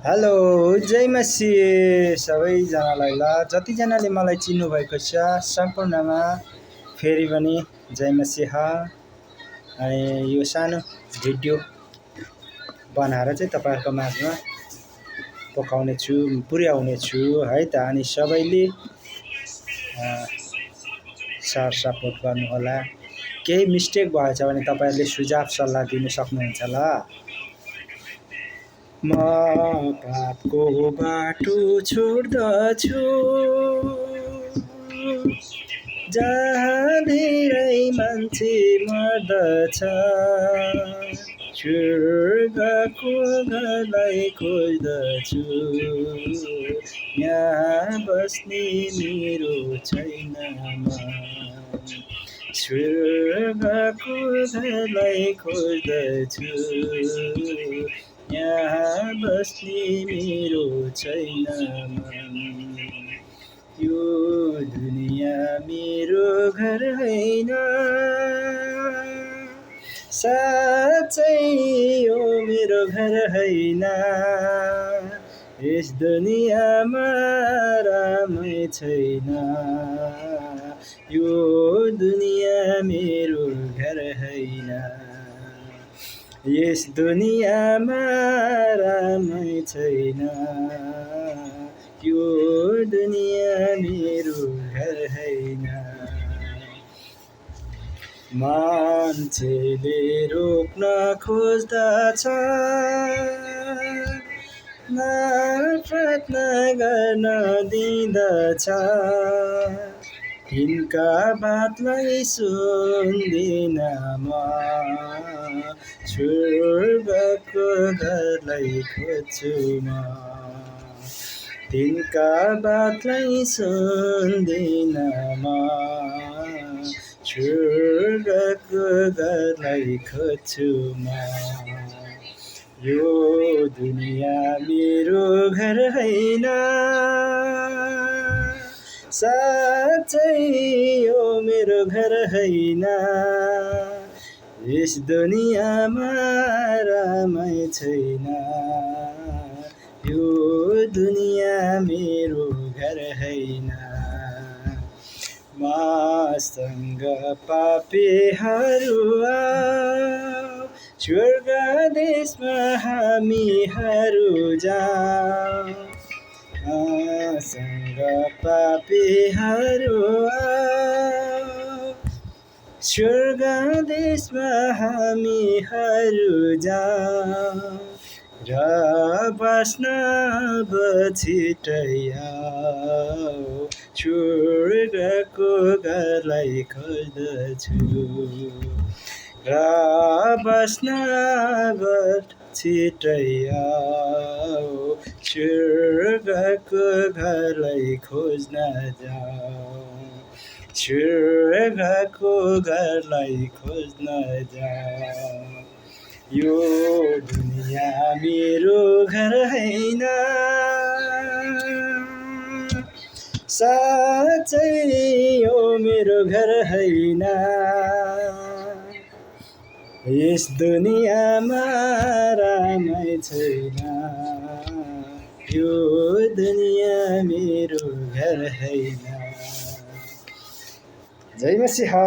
Hello जय मसी सबैजनालाई ल जतिजनाले मलाई चिन्नुभएको छ सम्पूर्णमा फेरि पनि जय मसीहा। अनि यो सानो भिडियो बनाएर चाहिँ तपाईहरुको माझमा पुर्याउने छु है त। अनि सबैले सार सपोर्ट गर्नु होला। केही मिस्टेक भएछ भने तपाईहरुले सुझाव सल्लाह दिन सक्नुहुन्छ ल। म पापको बाटो छोड्दछु, जहाँ धेरै मान्छे मर्दछ, स्वर्गको घरलाई खोज्दछु, यहाँ बस्ने मेरो छैन मन, स्वर्गको घरलाई खोज्दछु, यहाँ बस्ने मेरो छैन मन। यो दुनिया मेरो घर हैन, साँच्चै यो मेरो घर हैन, यस दुनियाँमा रामै छैन, यो दुनिया मेरो घर हैन, यस दुनियाँमा रामै छैन, यो दुनिया मेरो घर हैन। मान्छेले रोक्न खोज्दछ, नफरत गर्न दिँदछ, तिनका बातलाई सुन्दिन म, स्वर्गको घरलाई खोज्छु म, तिनका बातलाई सुन्दिन म, स्वर्गको घरलाई खोज्छु म। यो दुनिया मेरो घर हैन, साँच्चै यो मेरो घर हैन, यस दुनियाँमा रामै छैन, यो दुनिया मेरो घर हैन। मसँग पापीहरू आऊ, स्वर्ग देशमा हामीहरू जाऊ, मसँग पापीहरू आऊ, स्वर्ग देशमा हामीहरू जाऊ, र बस्न अब छिटै आऊ, स्वर्गको घरलाई खोज्दछु, र बस्न अब छिटै आऊ, स्वर्गको घरलाई खोज्न जाऊ, स्वर्गको घरलाई खोज्न जाऊ। यो दुनिया मेरो घर हैन, साँच्चै यो मेरो घर हैन, यस दुनियाँमा रामै छैन, यो दुनिया मेरो घर हैन। जय मसीहा।